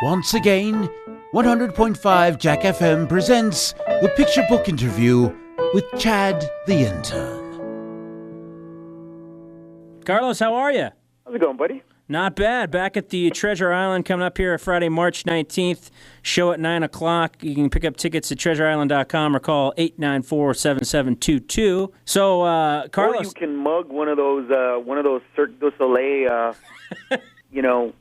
Once again, 100.5 Jack FM presents the Picture Book Interview with Chad the Intern. Carlos, how are you? How's it going, buddy? Not bad. Back at the Treasure Island coming up here Friday, March 19th. Show at 9 o'clock. You can pick up tickets at treasureisland.com or call 894-7722. So, Carlos... Or you can mug one of those Cirque du Soleil,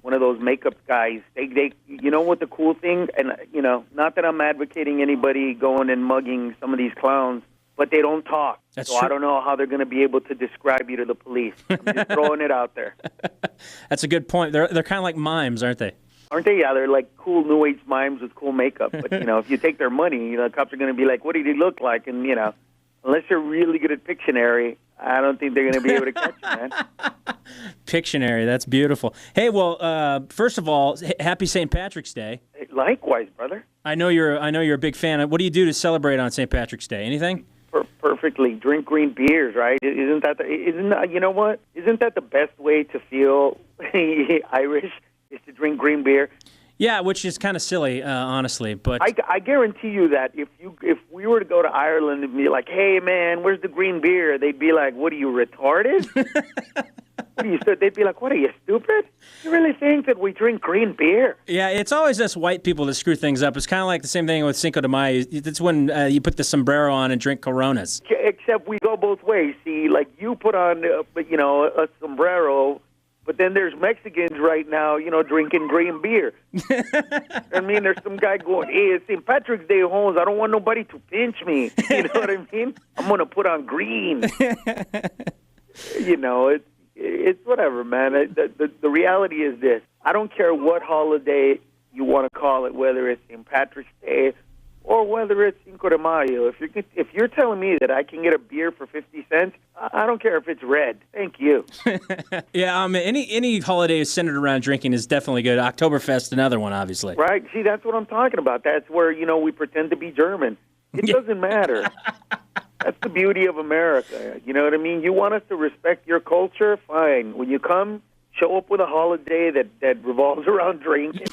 one of those makeup guys. They, you know what the cool thing, and, not that I'm advocating anybody going and mugging some of these clowns, but they don't talk. That's so true. I don't know how they're going to be able to describe you to the police. I'm just throwing it out there. That's a good point. They're kind of like mimes, aren't they? Aren't they? Yeah, they're like cool New Age mimes with cool makeup. But, if you take their money, the cops are going to be like, what did he look like? And, unless you're really good at Pictionary, I don't think they're going to be able to catch you, man. Pictionary, that's beautiful. Hey, well, first of all, happy St. Patrick's Day. Likewise, brother. I know you're a big fan. What do you do to celebrate on St. Patrick's Day? Anything? Perfectly. Drink green beers, right? Isn't that you know what? Isn't that the best way to feel Irish? Is to drink green beer? Yeah, which is kind of silly, honestly. But I guarantee you that if we were to go to Ireland and be like, "Hey, man, where's the green beer?" They'd be like, "What are you, retarded?" They'd be like, "What are you, stupid? You really think that we drink green beer?" Yeah, it's always us white people that screw things up. It's kind of like the same thing with Cinco de Mayo. That's when you put the sombrero on and drink Coronas. Except we go both ways. See, like you put on, a sombrero. But then there's Mexicans right now, drinking green beer. I mean, there's some guy going, hey, it's St. Patrick's Day, Holmes. I don't want nobody to pinch me. You know what I mean? I'm going to put on green. It's whatever, man. The reality is this. I don't care what holiday you want to call it, whether it's St. Patrick's Day or whether it's Cinco de Mayo. If you're telling me that I can get a beer for 50 cents, I don't care if it's red. Thank you. Yeah, any holiday centered around drinking is definitely good. Oktoberfest, another one, obviously. Right. See, that's what I'm talking about. That's where, we pretend to be German. It doesn't matter. That's the beauty of America. You know what I mean? You want us to respect your culture? Fine. When you come, show up with a holiday that revolves around drinking.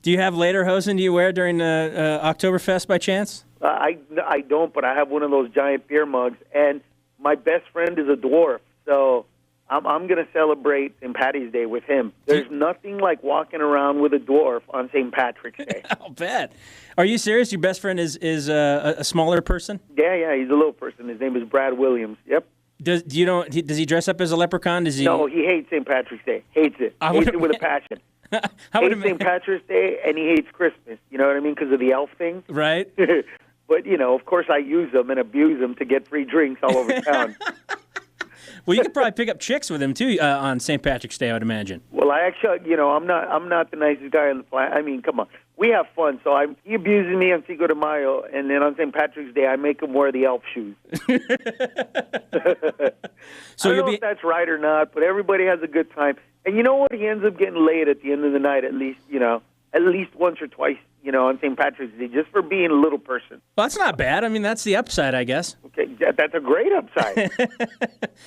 Do you have lederhosen you wear during Oktoberfest by chance? I don't, but I have one of those giant beer mugs, and my best friend is a dwarf, so I'm going to celebrate St. Patty's Day with him. There's nothing like walking around with a dwarf on St. Patrick's Day. I'll bet. Are you serious? Your best friend is a smaller person? Yeah, he's a little person. His name is Brad Williams. Yep. Does he dress up as a leprechaun? No, he hates St. Patrick's Day. Hates it. Hates it with a passion. Hates St. Patrick's Day, and he hates Christmas. You know what I mean? Because of the elf thing. Right. But, of course I use them and abuse them to get free drinks all over town. Well, you could probably pick up chicks with him, too, on St. Patrick's Day, I would imagine. Well, I actually, I'm not the nicest guy on the planet. I mean, come on. We have fun. So he abuses me on Cinco de Mayo, and then on St. Patrick's Day, I make him wear the elf shoes. So I don't know if that's right or not, but everybody has a good time. And you know what? He ends up getting laid at the end of the night, at least once or twice, on St. Patrick's Day, just for being a little person. Well, that's not bad. I mean, that's the upside, I guess. Okay, that's a great upside.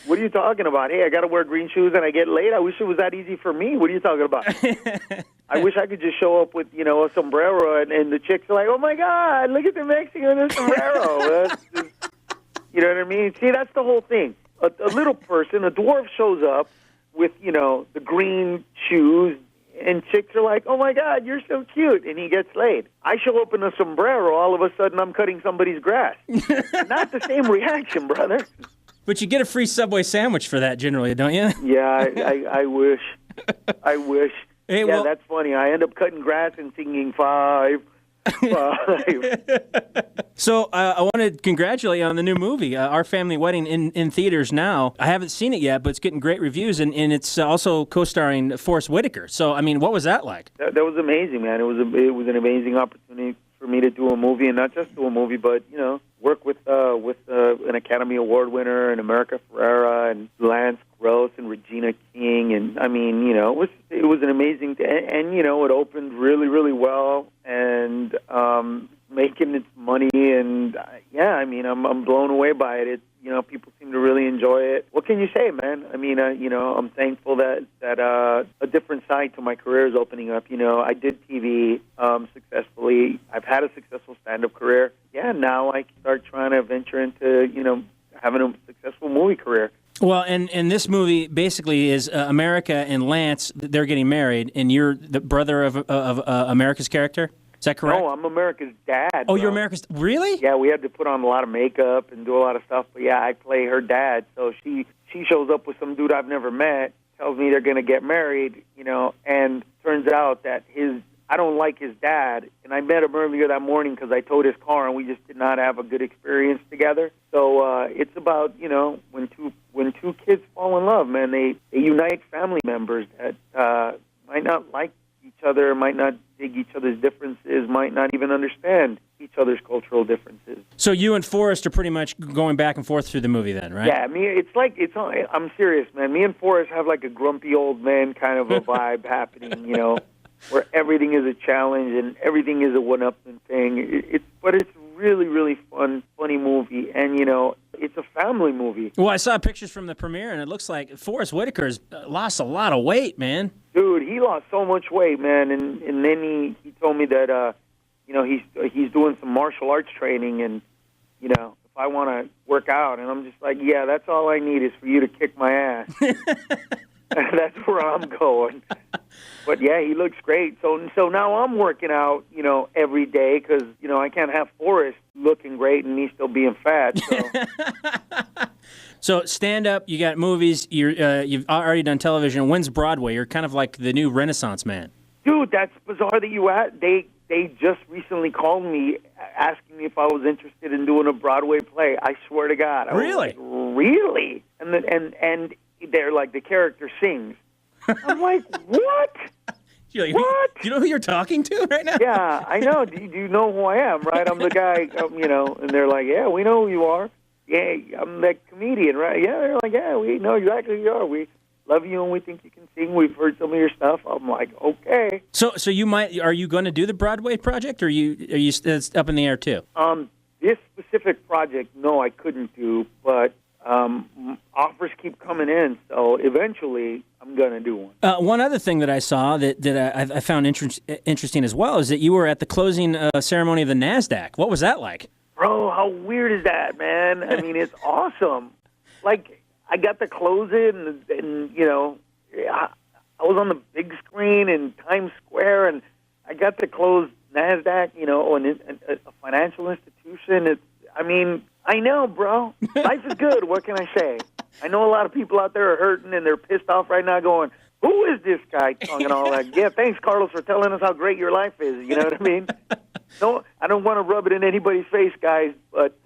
What are you talking about? Hey, I got to wear green shoes and I get laid? I wish it was that easy for me. What are you talking about? I wish I could just show up with, a sombrero and the chicks are like, oh, my God, look at the Mexican in a sombrero. You know what I mean? See, that's the whole thing. A little person, a dwarf shows up with, the green shoes, and chicks are like, oh, my God, you're so cute, and he gets laid. I show up in a sombrero, all of a sudden I'm cutting somebody's grass. Not the same reaction, brother. But you get a free Subway sandwich for that generally, don't you? Yeah, I wish. I wish. Hey, yeah, that's funny. I end up cutting grass and singing 5. So I want to congratulate you on the new movie, Our Family Wedding, in theaters now. I haven't seen it yet, but it's getting great reviews, and it's also co-starring Forrest Whitaker. So, I mean, what was that like? That was amazing, man. It was an amazing opportunity for me to do a movie, and not just do a movie, but, work with an Academy Award winner and America Ferrera and Lance Gross and Regina King, and I mean, it was an amazing and it opened really, really well, and making its money, and I'm blown away by it. People seem to really enjoy it. What can you say, man? I mean, I'm thankful that a different side to my career is opening up. I did TV successfully. I've had a successful stand-up career. Yeah, now I can start trying to venture into, having a successful movie career. Well, and this movie basically is America and Lance, they're getting married, and you're the brother of America's character? Is that correct? No, I'm America's dad. Oh, bro. you're America's... Really? Yeah, we had to put on a lot of makeup and do a lot of stuff. But, yeah, I play her dad. So she shows up with some dude I've never met, tells me they're going to get married, and turns out that I don't like his dad. And I met him earlier that morning because I towed his car, and we just did not have a good experience together. So it's about, when two kids fall in love, man, they unite family members that might not like each other, might not dig each other's differences, might not even understand each other's cultural differences. So you and Forrest are pretty much going back and forth through the movie then, right? Yeah, I'm serious, man. Me and Forrest have like a grumpy old man kind of a vibe happening, where everything is a challenge and everything is a one-upman thing. But it's really, really funny movie, and it's a family movie. Well, I saw pictures from the premiere, and it looks like Forrest Whitaker's lost a lot of weight, man. Dude, he lost so much weight, man, and then he told me that he's doing some martial arts training, and if I want to work out, and I'm just like, yeah, that's all I need is for you to kick my ass. That's where I'm going. But yeah, he looks great. So now I'm working out, every day because I can't have Forrest looking great and me still being fat. So. So stand up, you got movies, you've already done television. When's Broadway? You're kind of like the new Renaissance man. Dude, that's bizarre that you asked. They just recently called me asking me if I was interested in doing a Broadway play. I swear to God. Really? Really? And they're like, the character sings. I'm like, what? What? Do you know who you're talking to right now? Yeah, I know. Do you know who I am, right? I'm the guy, and they're like, yeah, we know who you are. Yeah, I'm that comedian, right? Yeah, they're like, yeah, we know exactly who you are. We love you and we think you can sing. We've heard some of your stuff. I'm like, okay. So are you going to do the Broadway project, or are you it's up in the air too? This specific project, no, I couldn't do, but offers keep coming in, so eventually I'm going to do one. One other thing that I saw that I found interesting as well is that you were at the closing ceremony of the NASDAQ. What was that like? Bro, how weird is that, man? I mean, it's awesome. Like, I got to close it, and I was on the big screen in Times Square, and I got to close NASDAQ, a financial institution. I know, bro. Life is good. What can I say? I know a lot of people out there are hurting, and they're pissed off right now going, who is this guy talking all that? Yeah, thanks, Carlos, for telling us how great your life is. You know what I mean? No, I don't want to rub it in anybody's face, guys, but,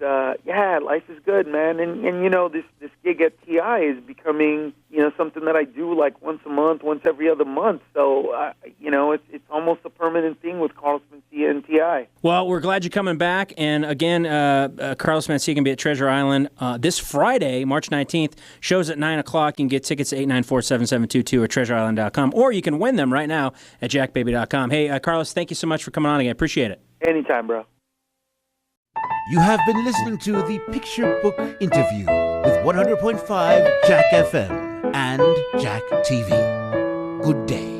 yeah, life is good, man. And this gig at TI is becoming, something that I do like once a month, once every other month. So, it's almost a permanent thing with Carlos Mencia and TI. Well, we're glad you're coming back. And, again, Carlos Mencia can be at Treasure Island this Friday, March 19th. Shows at 9 o'clock. You can get tickets at 894-7722 or treasureisland.com, or you can win them right now at jackbaby.com. Hey, Carlos, thank you so much for coming on again. Appreciate it. Anytime, bro. You have been listening to the Picture Book Interview with 100.5 Jack FM and Jack TV. Good day.